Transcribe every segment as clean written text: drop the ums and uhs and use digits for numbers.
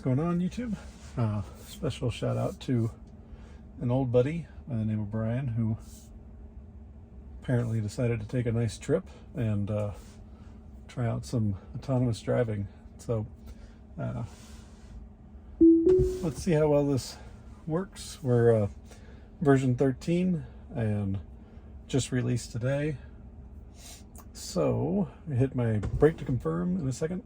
going on, YouTube? Special shout out to an old buddy by the name of Brian, who apparently decided to take a nice trip and try out some autonomous driving. So let's see how well this works. We're version 13 and just released today. So I hit my brake to confirm in a second.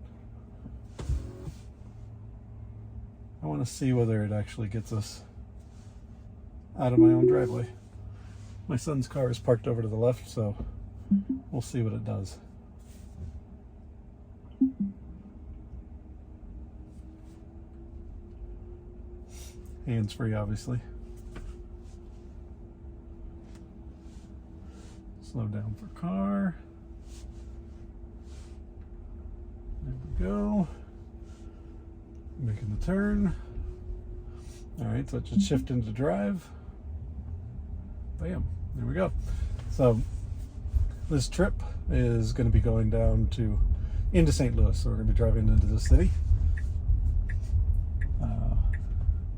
I want to see whether it actually gets us out of my own driveway. My son's car is parked over to the left, so we'll see what it does. Hands-free, obviously. Slow down for car. There we go. Making the turn. All right, so it should shift into drive. Bam, there we go. So this trip is going to be going down into St. Louis. So we're going to be driving into the city.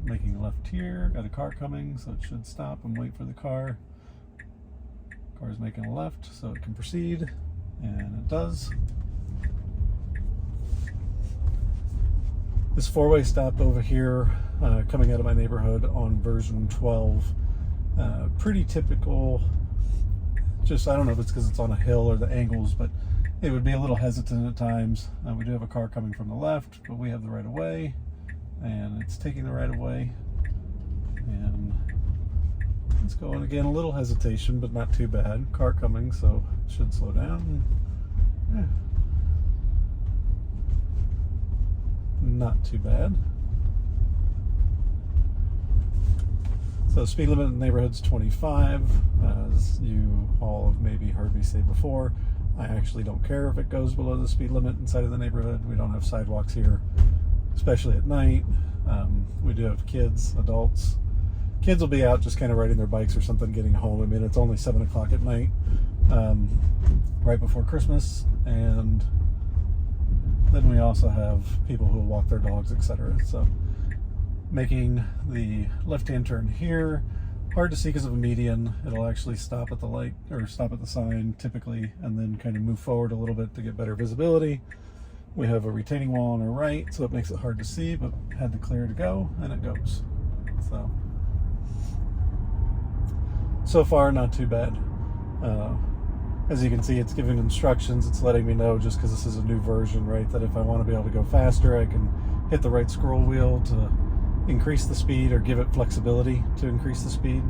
Making a left here. Got a car coming, so it should stop and wait for the car. Car's making a left, so it can proceed, and it does. This four-way stop over here, coming out of my neighborhood on version 12, pretty typical. Just, I don't know if it's because it's on a hill or the angles, but it would be a little hesitant at times. We do have a car coming from the left, but we have the right of way, and it's taking the right of way. And it's going again, a little hesitation, but not too bad. Car coming, so it should slow down. Yeah. Not too bad. So speed limit in the neighborhood's 25. As you all have maybe heard me say before, I actually don't care if it goes below the speed limit inside of the neighborhood. We don't have sidewalks here, especially at night. We do have kids, adults. Kids will be out just kind of riding their bikes or something, getting home. I mean, it's only 7 o'clock at night, right before Christmas, and then we also have people who walk their dogs, etc. So making the left-hand turn here, hard to see because of a median. It'll actually stop at the light or stop at the sign typically, and then kind of move forward a little bit to get better visibility. We have a retaining wall on our right, so it makes it hard to see, but had the clear to go, and it goes. So far, not too bad. As you can see, it's giving instructions. It's letting me know, just because this is a new version, right, that if I want to be able to go faster, I can hit the right scroll wheel to increase the speed or give it flexibility to increase the speed,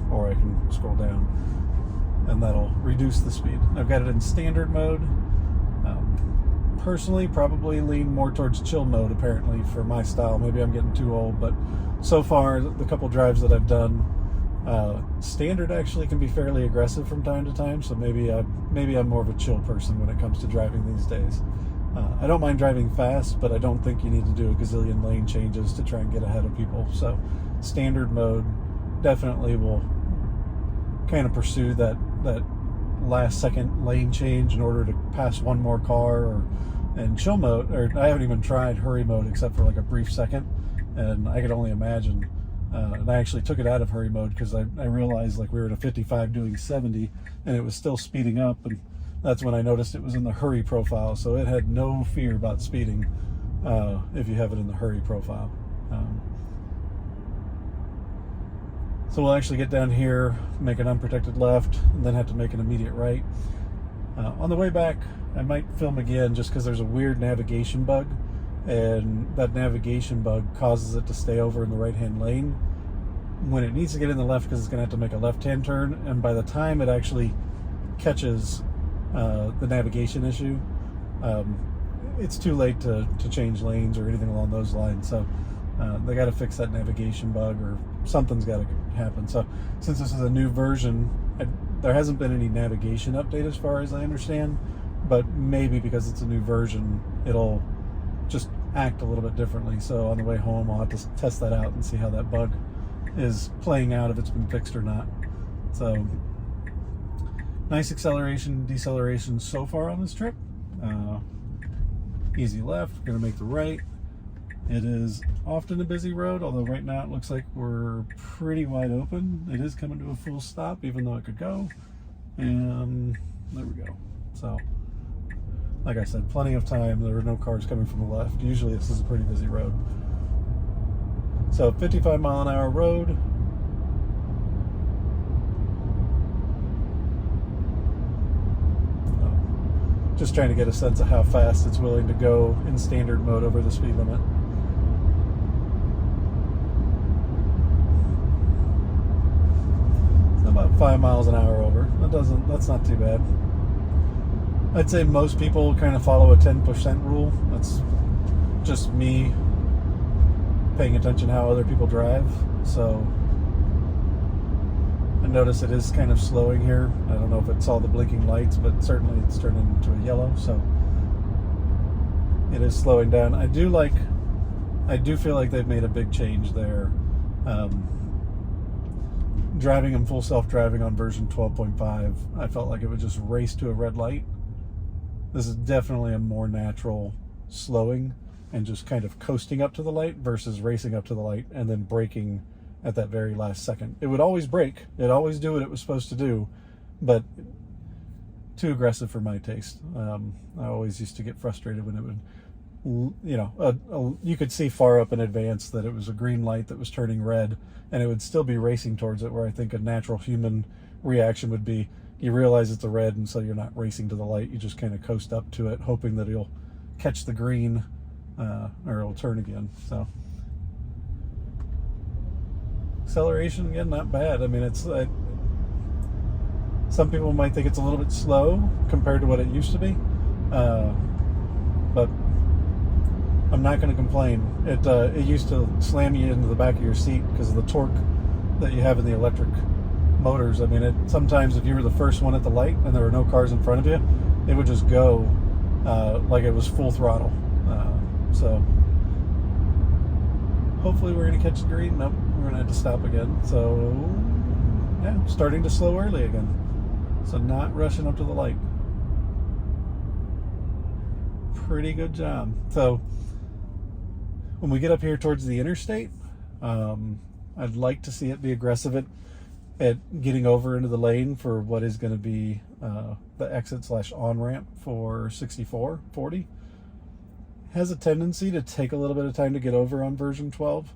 or I can scroll down and that'll reduce the speed. I've got it in standard mode. Personally, probably lean more towards chill mode, apparently, for my style. Maybe I'm getting too old, but so far, the couple drives that I've done, standard actually can be fairly aggressive from time to time, so maybe I'm more of a chill person when it comes to driving these days. I don't mind driving fast, but I don't think you need to do a gazillion lane changes to try and get ahead of people. So standard mode definitely will kind of pursue that last second lane change in order to pass one more car, and chill mode, or I haven't even tried hurry mode except for like a brief second, and I could only imagine. And I actually took it out of hurry mode because I realized, like, we were at a 55 doing 70 and it was still speeding up, and that's when I noticed it was in the hurry profile, so it had no fear about speeding if you have it in the hurry profile. So we'll actually get down here, make an unprotected left, and then have to make an immediate right. On the way back, I might film again just because there's a weird navigation bug, and that navigation bug causes it to stay over in the right-hand lane when it needs to get in the left, because it's going to have to make a left-hand turn, and by the time it actually catches the navigation issue, it's too late to change lanes or anything along those lines. So they got to fix that navigation bug, or something's got to happen. So since this is a new version, there hasn't been any navigation update as far as I understand, but maybe because it's a new version, it'll just act a little bit differently. So on the way home, I'll have to test that out and see how that bug is playing out, if it's been fixed or not. So nice acceleration, deceleration so far on this trip. Easy left, we're gonna make the right, It is often a busy road, although right now it looks like we're pretty wide open. It is coming to a full stop, even though it could go. And there we go. So, like I said, plenty of time. There are no cars coming from the left. Usually this is a pretty busy road. So 55-mile-an-hour road. Just trying to get a sense of how fast it's willing to go in standard mode over the speed limit. About 5 miles an hour over. That's not too bad. I'd say most people kind of follow a 10% rule. That's just me paying attention how other people drive. So I notice it is kind of slowing here. I don't know if it's all the blinking lights, but certainly it's turning into a yellow, so it is slowing down. I do feel like they've made a big change there. Driving in full self-driving on version 12.5, I felt like it would just race to a red light. This is definitely a more natural slowing and just kind of coasting up to the light versus racing up to the light and then braking at that very last second. It would always brake. It'd always do what it was supposed to do, but too aggressive for my taste. I always used to get frustrated when it would, you know, you could see far up in advance that it was a green light that was turning red, and it would still be racing towards it, where I think a natural human reaction would be, you realize it's a red, and so you're not racing to the light. You just kind of coast up to it, hoping that it'll catch the green, or it'll turn again. So acceleration, again, not bad. I mean, it's some people might think it's a little bit slow compared to what it used to be, but I'm not going to complain. It used to slam you into the back of your seat because of the torque that you have in the electric motors. I mean, sometimes if you were the first one at the light and there were no cars in front of you, it would just go like it was full throttle. So hopefully we're going to catch the green. Nope, we're going to have to stop again. So yeah, starting to slow early again. So not rushing up to the light. Pretty good job. So when we get up here towards the interstate, I'd like to see it be aggressive at getting over into the lane for what is going to be the exit/on-ramp for 6440. Has a tendency to take a little bit of time to get over on version 12.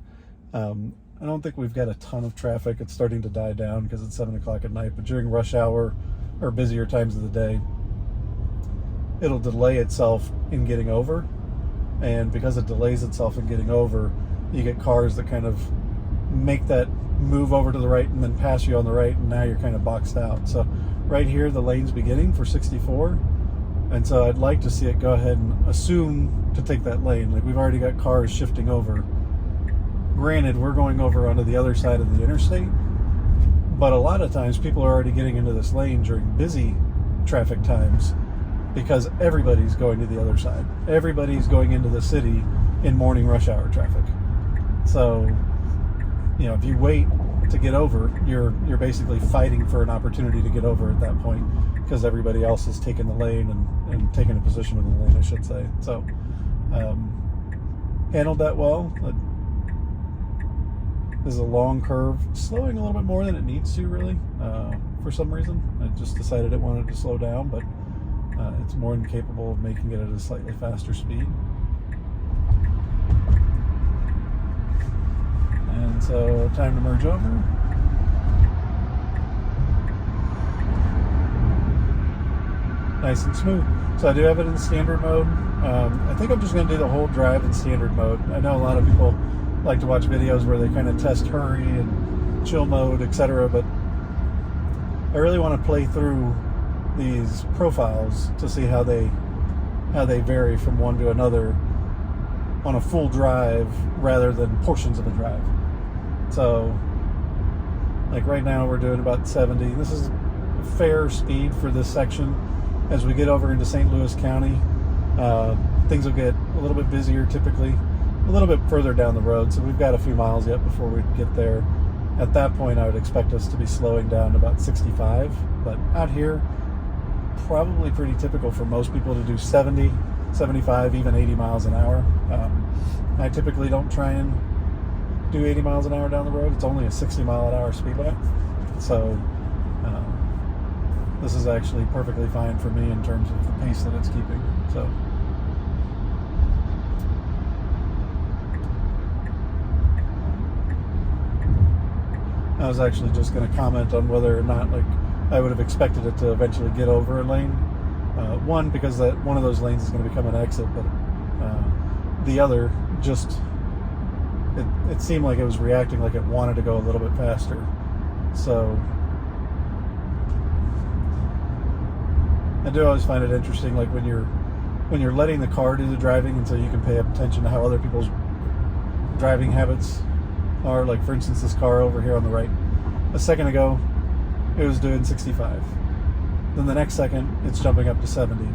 I don't think we've got a ton of traffic. It's starting to die down because it's 7 o'clock at night, but during rush hour or busier times of the day, it'll delay itself in getting over. And because it delays itself in getting over, you get cars that kind of make that move over to the right and then pass you on the right, and now you're kind of boxed out. So right here, the lane's beginning for 64, and so I'd like to see it go ahead and assume to take that lane. Like, we've already got cars shifting over. Granted, we're going over onto the other side of the interstate, but a lot of times people are already getting into this lane during busy traffic times because everybody's going to the other side. Everybody's going into the city in morning rush hour traffic. So, you know, if you wait to get over, you're basically fighting for an opportunity to get over at that point, because everybody else is taking the lane and taking a position within the lane, I should say. So handled that well. This is a long curve, slowing a little bit more than it needs to, really, for some reason. I just decided it wanted to slow down, but it's more than capable of making it at a slightly faster speed. And so time to merge over. Nice and smooth. So I do have it in standard mode. I think I'm just going to do the whole drive in standard mode. I know a lot of people like to watch videos where they kind of test hurry and chill mode, etc. But I really want to play through these profiles to see how they vary from one to another on a full drive rather than portions of a drive. So, like right now we're doing about 70. This is fair speed for this section. As we get over into St. Louis County, things will get a little bit busier typically, a little bit further down the road, so we've got a few miles yet before we get there. At that point, I would expect us to be slowing down to about 65, but out here, probably pretty typical for most people to do 70, 75, even 80 miles an hour. I typically don't try and do 80 miles an hour down the road. It's only a 60 mile an hour speed limit. So this is actually perfectly fine for me in terms of the pace that it's keeping. So I was actually just going to comment on whether or not like I would have expected it to eventually get over a lane. One, because that one of those lanes is going to become an exit, but the other just it seemed like it was reacting like it wanted to go a little bit faster. So I do always find it interesting, like when you're letting the car do the driving, and so you can pay attention to how other people's driving habits are. Like for instance, this car over here on the right, a second ago it was doing 65, then the next second it's jumping up to 70.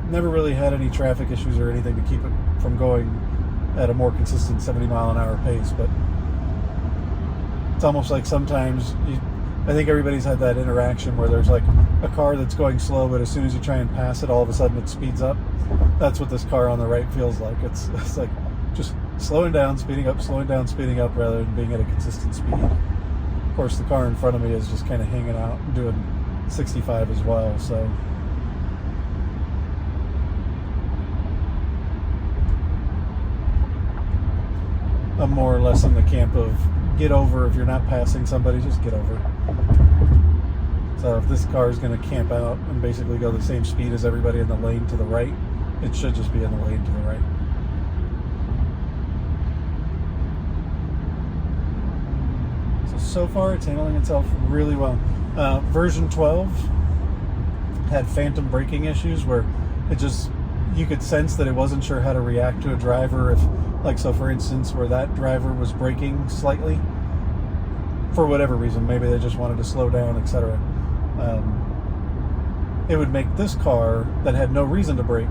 Never really had any traffic issues or anything to keep it from going at a more consistent 70 mile an hour pace, but it's almost like sometimes I think everybody's had that interaction where there's like a car that's going slow, but as soon as you try and pass it, all of a sudden it speeds up. That's what this car on the right feels like. It's like just slowing down, speeding up, slowing down, speeding up, rather than being at a consistent speed. Of course, the car in front of me is just kind of hanging out and doing 65 as well, so I'm more or less in the camp of get over. If you're not passing somebody, just get over. So if this car is going to camp out and basically go the same speed as everybody in the lane to the right, it should just be in the lane to the right. So far it's handling itself really well. Version 12 had phantom braking issues where it just, you could sense that it wasn't sure how to react to a driver. If, like, so for instance, where that driver was braking slightly for whatever reason, maybe they just wanted to slow down, etc. It would make this car that had no reason to brake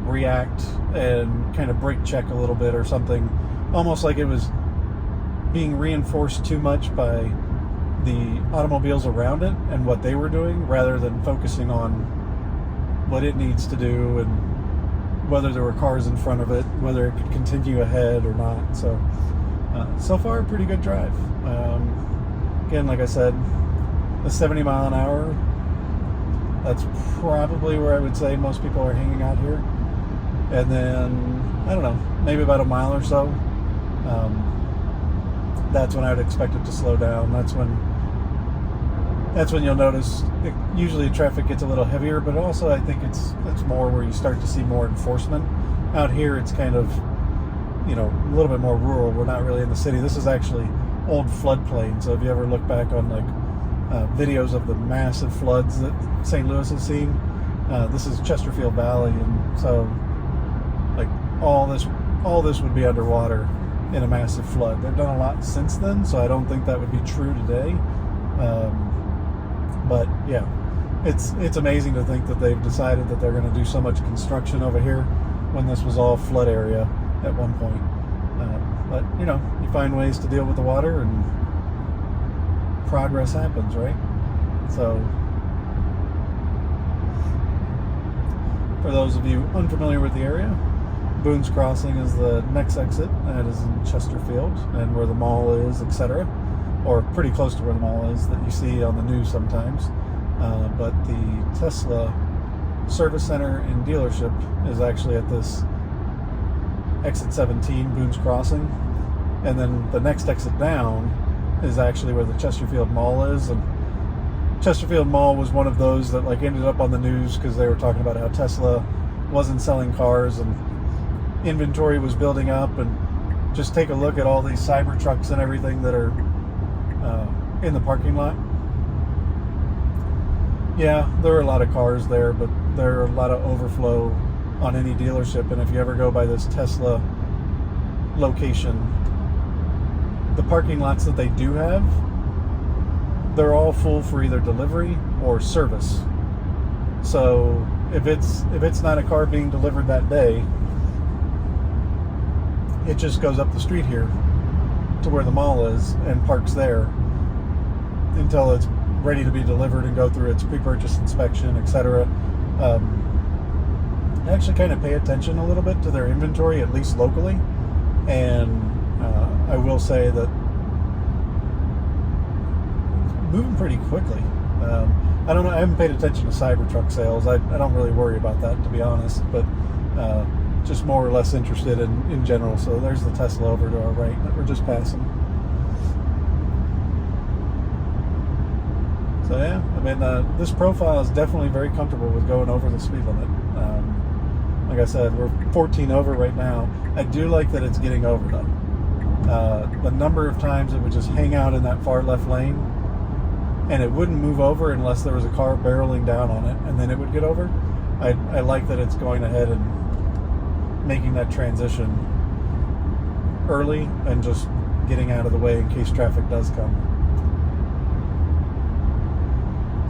react and kind of brake check a little bit or something, almost like it was being reinforced too much by the automobiles around it and what they were doing, rather than focusing on what it needs to do and whether there were cars in front of it, whether it could continue ahead or not. So so far, pretty good drive. Again, like I said, the 70 mile an hour, that's probably where I would say most people are hanging out here. And then, I don't know, maybe about a mile or so, that's when I would expect it to slow down. That's when you'll notice usually traffic gets a little heavier, but also I think it's more where you start to see more enforcement. Out here it's kind of, you know, a little bit more rural. We're not really in the city. This is actually old floodplain, so if you ever look back on like videos of the massive floods that St. Louis has seen, this is Chesterfield Valley, and so like all this would be underwater in a massive flood. They've done a lot since then, so I don't think that would be true today. But yeah, it's amazing to think that they've decided that they're going to do so much construction over here when this was all flood area at one point. But you know, you find ways to deal with the water and progress happens, right? So for those of you unfamiliar with the area, Boone's Crossing is the next exit, and it is in Chesterfield, and where the mall is, etc., or pretty close to where the mall is, that you see on the news sometimes. But the Tesla service center and dealership is actually at this exit 17, Boone's Crossing, and then the next exit down is actually where the Chesterfield Mall is. And Chesterfield Mall was one of those that like ended up on the news because they were talking about how Tesla wasn't selling cars and inventory was building up. And just take a look at all these Cybertrucks and everything that are in the parking lot. Yeah, there are a lot of cars there, but there are a lot of overflow on any dealership. And if you ever go by this Tesla location, the parking lots that they do have, they're all full for either delivery or service. So if it's not a car being delivered that day, it just goes up the street here to where the mall is and parks there until it's ready to be delivered and go through its pre-purchase inspection, etc. I actually kind of pay attention a little bit to their inventory, at least locally, and I will say that moving pretty quickly. I don't know, I haven't paid attention to Cybertruck sales. I don't really worry about that, to be honest, but just more or less interested in general. So there's the Tesla over to our right that we're just passing. So yeah, I mean, this profile is definitely very comfortable with going over the speed limit. Like I said, we're 14 over right now. I do like that it's getting over though. The number of times it would just hang out in that far left lane and it wouldn't move over unless there was a car barreling down on it, and then it would get over. I like that it's going ahead and making that transition early and just getting out of the way in case traffic does come.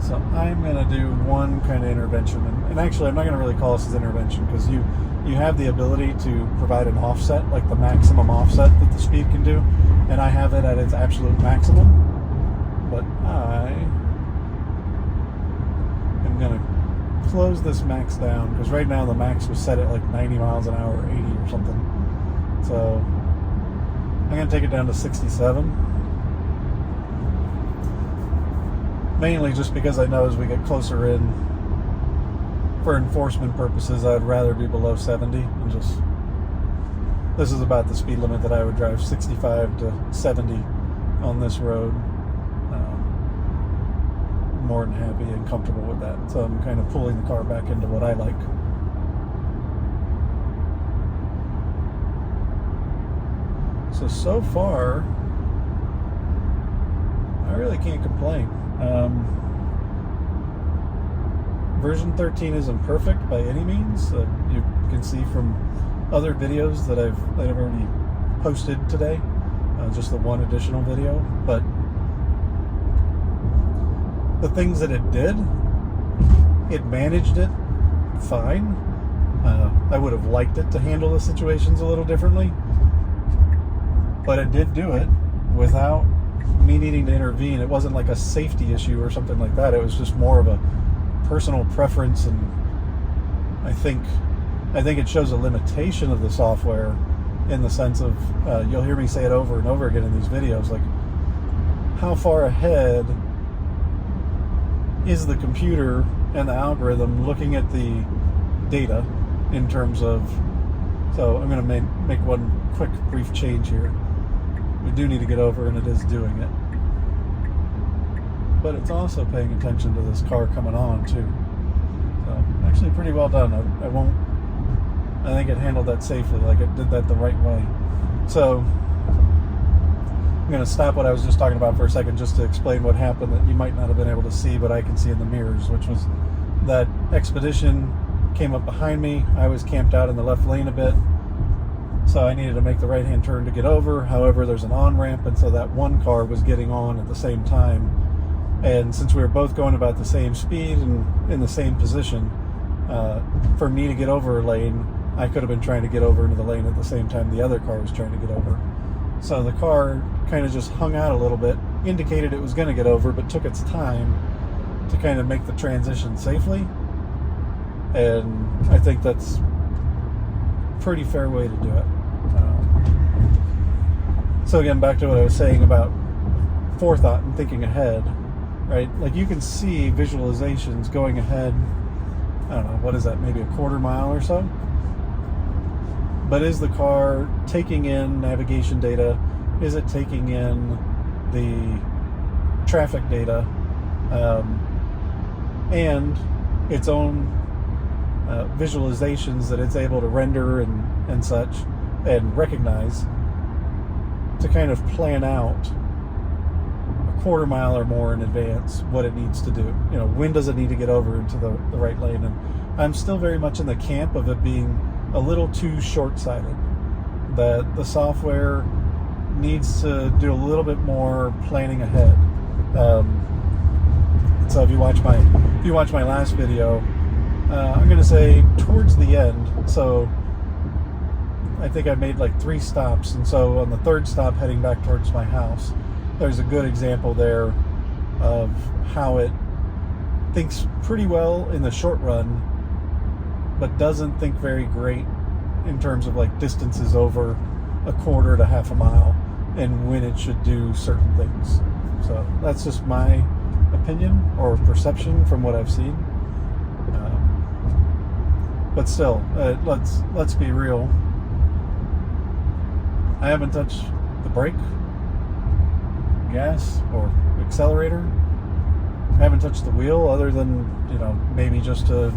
So I'm going to do one kind of intervention, and actually I'm not going to really call this as intervention, because you have the ability to provide an offset, like the maximum offset that the speed can do, and I have it at its absolute maximum. But I am going to close this max down, because right now the max was set at like 90 miles an hour or 80 or something. So I'm going to take it down to 67. Mainly just because I know as we get closer in, for enforcement purposes, I'd rather be below 70, and just, this is about the speed limit that I would drive, 65 to 70 on this road. More than happy and comfortable with that. So I'm kind of pulling the car back into what I like. So far, I really can't complain. Version 13 isn't perfect by any means. You can see from other videos that I've already posted today, just the one additional video, but the things that it did, it managed it fine. I would have liked it to handle the situations a little differently, but it did do it without me needing to intervene. It wasn't like a safety issue or something like that. It was just more of a personal preference, and I think it shows a limitation of the software, in the sense of, you'll hear me say it over and over again in these videos, like, how far ahead is the computer and the algorithm looking at the data in terms of, so I'm going to make one quick brief change here. We do need to get over, and it is doing it. But it's also paying attention to this car coming on too. So actually pretty well done. I think it handled that safely, like it did that the right way. So I'm going to stop what I was just talking about for a second, just to explain what happened that you might not have been able to see, but I can see in the mirrors, which was that Expedition came up behind me. I was camped out in the left lane a bit, so I needed to make the right-hand turn to get over. However, there's an on-ramp, and so that one car was getting on at the same time. And since we were both going about the same speed and in the same position, for me to get over a lane, I could have been trying to get over into the lane at the same time the other car was trying to get over. So the car kind of just hung out a little bit, indicated it was going to get over, but took its time to kind of make the transition safely. And I think that's a pretty fair way to do it. So again, back to what I was saying about forethought and thinking ahead, right? Like, you can see visualizations going ahead, I don't know, what is that, maybe a quarter mile or so? But is the car taking in navigation data? Is it taking in the traffic data? And its own visualizations that it's able to render and such, and recognize, to kind of plan out a quarter mile or more in advance what it needs to do. You know, when does it need to get over into the right lane? And I'm still very much in the camp of it being a little too short-sighted, that the software needs to do a little bit more planning ahead. So if you watch my last video, I'm going to say towards the end, so I think I made like 3 stops, and so on the 3rd stop heading back towards my house, there's a good example there of how it thinks pretty well in the short run, but doesn't think very great in terms of like distances over a quarter to half a mile and when it should do certain things. So that's just my opinion or perception from what I've seen. But still, let's be real. I haven't touched the brake, gas, or accelerator. I haven't touched the wheel, other than, you know, maybe just to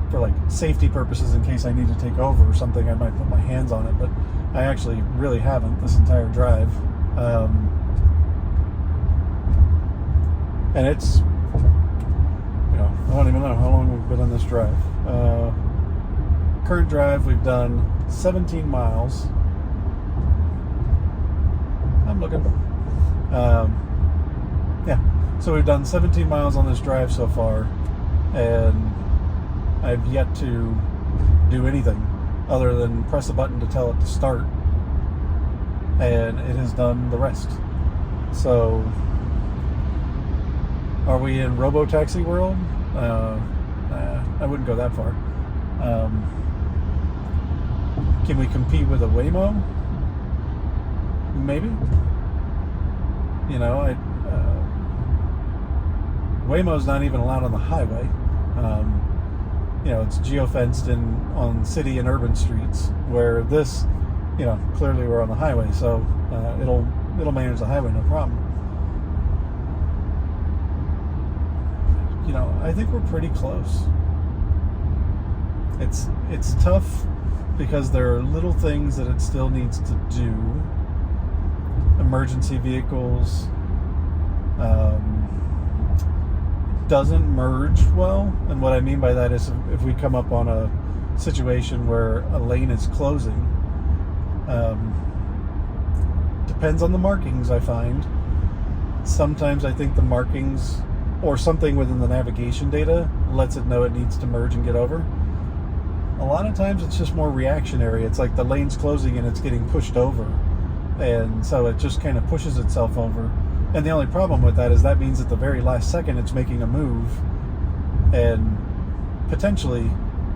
for like safety purposes in case I need to take over or something. I might put my hands on it, but I actually really haven't this entire drive. And it's, you know, I don't even know how long we've been on this drive. Current drive, we've done 17 miles. I'm looking. Yeah, so we've done 17 miles on this drive so far, and I've yet to do anything other than press a button to tell it to start, and it has done the rest. So, are we in robo-taxi world? I wouldn't go that far. Can we compete with a Waymo? Maybe. You know, Waymo's not even allowed on the highway. You know, it's geofenced on city and urban streets, where this, you know, clearly we're on the highway, so it'll manage the highway, no problem. You know, I think we're pretty close. It's tough because there are little things that it still needs to do. Emergency vehicles, doesn't merge well, and what I mean by that is if we come up on a situation where a lane is closing, depends on the markings. I find sometimes I think the markings or something within the navigation data lets it know it needs to merge and get over. A lot of times it's just more reactionary. It's like the lane's closing and it's getting pushed over, and so it just kind of pushes itself over. And the only problem with that is that means at the very last second it's making a move and potentially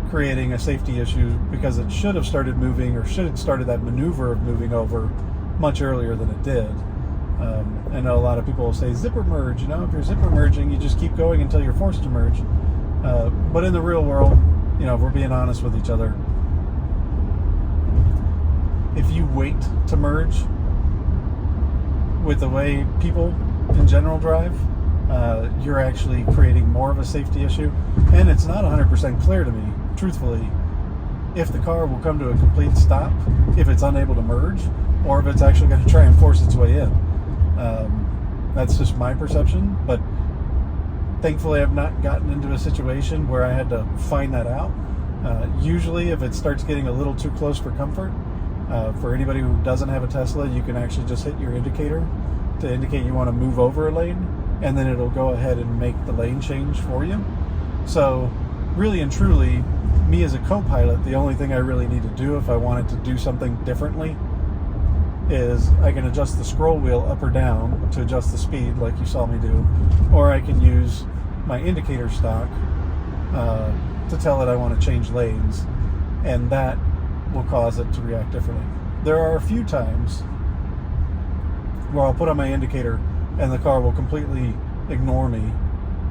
creating a safety issue because it should have started moving, or should have started that maneuver of moving over much earlier than it did. I know a lot of people will say zipper merge. You know, if you're zipper merging, you just keep going until you're forced to merge. But in the real world, you know, if we're being honest with each other, if you wait to merge, with the way people in general drive, you're actually creating more of a safety issue. And it's not 100% clear to me, truthfully, if the car will come to a complete stop if it's unable to merge, or if it's actually going to try and force its way in. That's just my perception, but thankfully I've not gotten into a situation where I had to find that out. Usually if it starts getting a little too close for comfort, for anybody who doesn't have a Tesla, you can actually just hit your indicator to indicate you want to move over a lane, and then it'll go ahead and make the lane change for you. So really and truly, me as a co-pilot, the only thing I really need to do if I wanted to do something differently is I can adjust the scroll wheel up or down to adjust the speed like you saw me do, or I can use my indicator stock to tell it I want to change lanes, and that will cause it to react differently. There are a few times where I'll put on my indicator and the car will completely ignore me,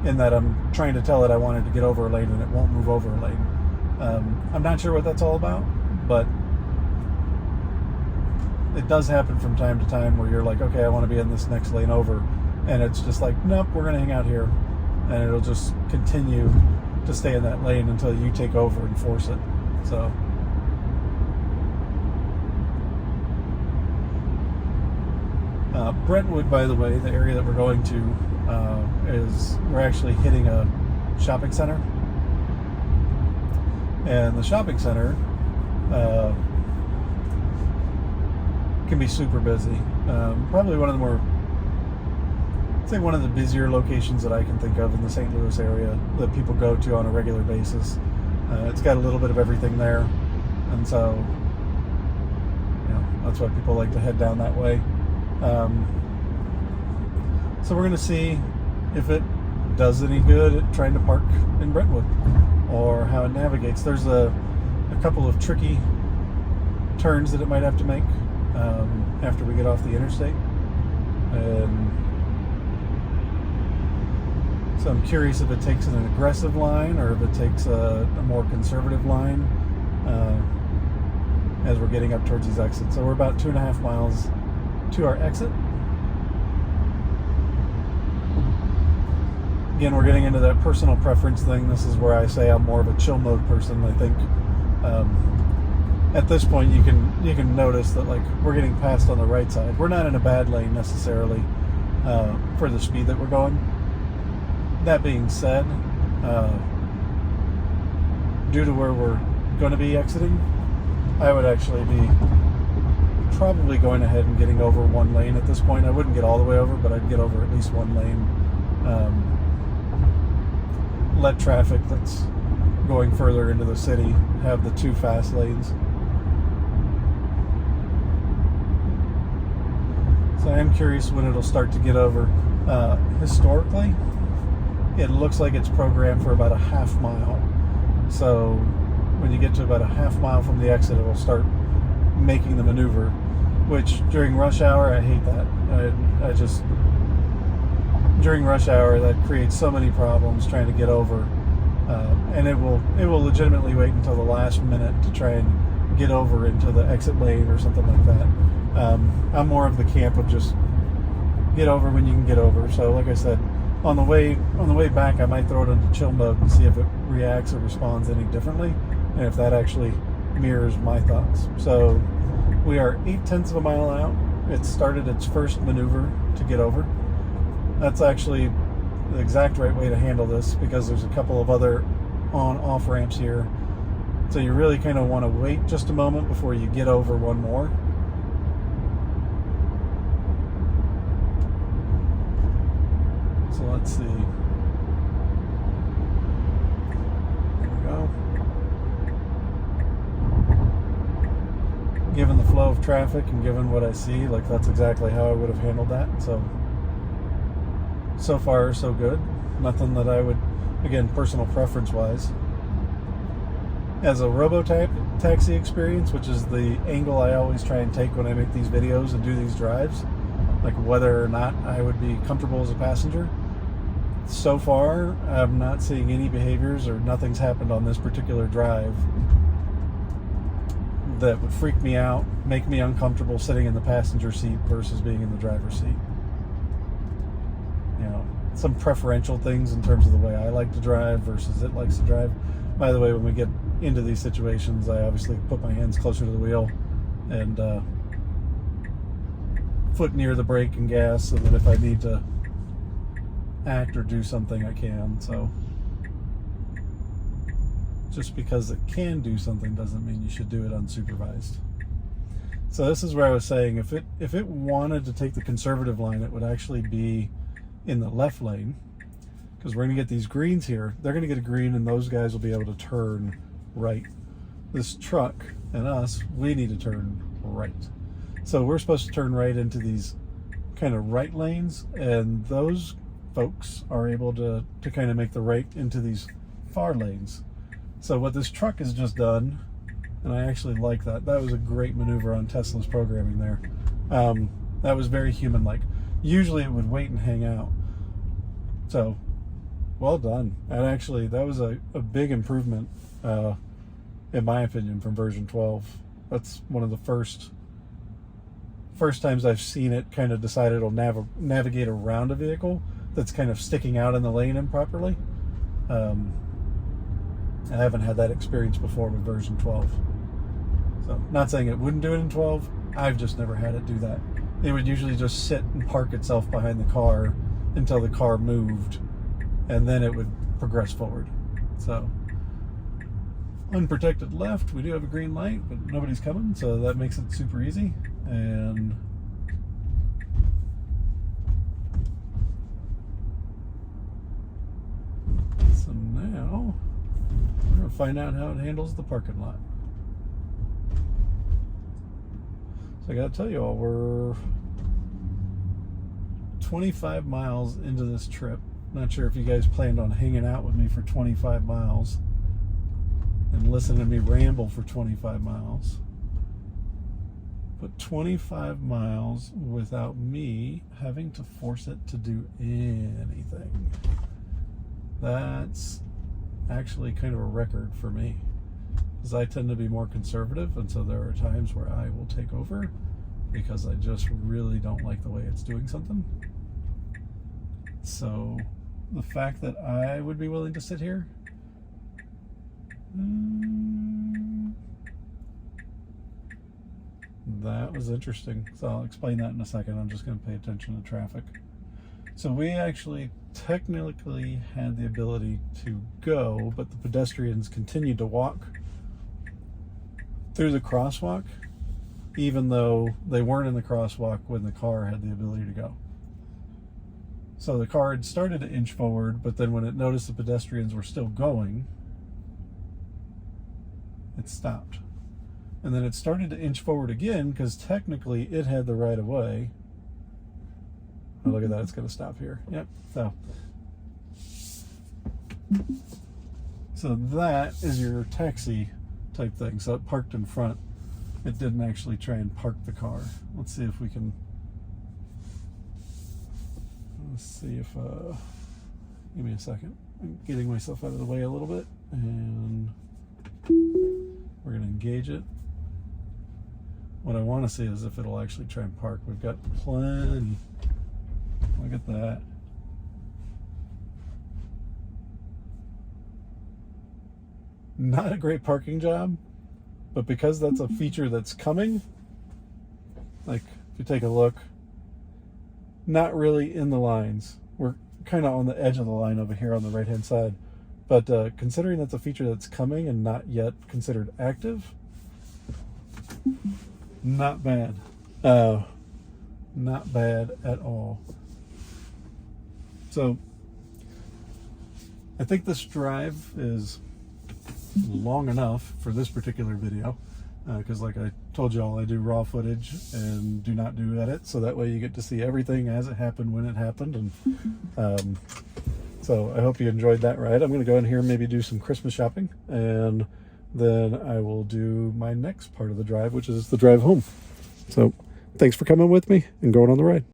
in that I'm trying to tell it I wanted to get over a lane and it won't move over a lane. I'm not sure what that's all about, but it does happen from time to time where you're like, okay, I want to be in this next lane over, and it's just like, nope, we're going to hang out here, and it'll just continue to stay in that lane until you take over and force it. So Brentwood, by the way, the area that we're going to, we're actually hitting a shopping center, and the shopping center can be super busy. Probably one of the more, I'd say one of the busier locations that I can think of in the St. Louis area that people go to on a regular basis. It's got a little bit of everything there, and so, you know, that's why people like to head down that way. So we're going to see if it does any good at trying to park in Brentwood, or how it navigates. There's a couple of tricky turns that it might have to make after we get off the interstate, and so I'm curious if it takes an aggressive line or if it takes a more conservative line as we're getting up towards these exits. So we're about 2.5 miles to our exit. Again, we're getting into that personal preference thing. This is where I say I'm more of a chill mode person. I think at this point you can notice that, like, we're getting passed on the right side. We're not in a bad lane necessarily for the speed that we're going. That being said, due to where we're going to be exiting, I would actually be probably going ahead and getting over one lane at this point. I wouldn't get all the way over, but I'd get over at least one lane. Let traffic that's going further into the city have the 2 fast lanes. So I am curious when it'll start to get over. Historically, it looks like it's programmed for about a half mile. So when you get to about a half mile from the exit, it will start making the maneuver, which during rush hour, I hate that. I just, during rush hour, that creates so many problems trying to get over. And it will legitimately wait until the last minute to try and get over into the exit lane or something like that. I'm more of the camp of just get over when you can get over. So like I said, on the way back, I might throw it into chill mode and see if it reacts or responds any differently, and if that actually mirrors my thoughts. So we are 0.8 of a mile out. It started its first maneuver to get over. That's actually the exact right way to handle this, because there's a couple of other on-off ramps here. So you really kind of want to wait just a moment before you get over one more. So let's see. There we go. Given the flow of traffic and given what I see, like, that's exactly how I would have handled that. So far, so good. Nothing that I would, again, personal preference wise. As a robo-taxi experience, which is the angle I always try and take when I make these videos and do these drives, like whether or not I would be comfortable as a passenger. So far, I'm not seeing any behaviors, or nothing's happened on this particular drive that would freak me out, make me uncomfortable sitting in the passenger seat versus being in the driver's seat. You know, some preferential things in terms of the way I like to drive versus it likes to drive. By the way, when we get into these situations, I obviously put my hands closer to the wheel and foot near the brake and gas, so that if I need to act or do something, I can. So just because it can do something doesn't mean you should do it unsupervised. So this is where I was saying, if it wanted to take the conservative line, it would actually be in the left lane, because we're going to get these greens here. They're going to get a green, and those guys will be able to turn right. This truck and us, we need to turn right. So we're supposed to turn right into these kind of right lanes, and those folks are able to kind of make the right into these far lanes. So what this truck has just done, and I actually like that. That was a great maneuver on Tesla's programming there. That was very human-like. Usually it would wait and hang out. So, well done. And actually, that was a big improvement, in my opinion, from version 12. That's one of the first times I've seen it kind of decide it'll navigate around a vehicle that's kind of sticking out in the lane improperly. I haven't had that experience before with version 12. So, not saying it wouldn't do it in 12. I've just never had it do that. It would usually just sit and park itself behind the car until the car moved, and then it would progress forward. So, unprotected left, we do have a green light, but nobody's coming, so that makes it super easy. And so now we're going to find out how it handles the parking lot. So I got to tell you all, we're 25 miles into this trip. Not sure if you guys planned on hanging out with me for 25 miles. and listen to me ramble for 25 miles. But 25 miles without me having to force it to do anything. That's actually kind of a record for me, because I tend to be more conservative, and so there are times where I will take over because I just really don't like the way it's doing something. So the fact that I would be willing to sit here, that was interesting. So I'll explain that in a second. I'm just going to pay attention to traffic. So we actually technically had the ability to go, but the pedestrians continued to walk through the crosswalk, even though they weren't in the crosswalk when the car had the ability to go. So the car had started to inch forward, but then when it noticed the pedestrians were still going, it stopped. And then it started to inch forward again, because technically it had the right of way. Oh, look at that, it's going to stop here. Yep. So that is your taxi type thing. So it parked in front. It didn't actually try and park the car. Let's see if we can. Let's see if. Give me a second. I'm getting myself out of the way a little bit, and we're going to engage it. What I want to see is if it'll actually try and park. We've got plenty. Look at that. Not a great parking job, but because that's a feature that's coming, like if you take a look, not really in the lines. We're kind of on the edge of the line over here on the right hand side. But considering that's a feature that's coming and not yet considered active, not bad. Not bad at all. So I think this drive is long enough for this particular video, because like I told y'all, I do raw footage and do not do edit, so that way you get to see everything as it happened when it happened. And so I hope you enjoyed that ride. I'm going to go in here and maybe do some Christmas shopping, and then I will do my next part of the drive, which is the drive home. So thanks for coming with me and going on the ride.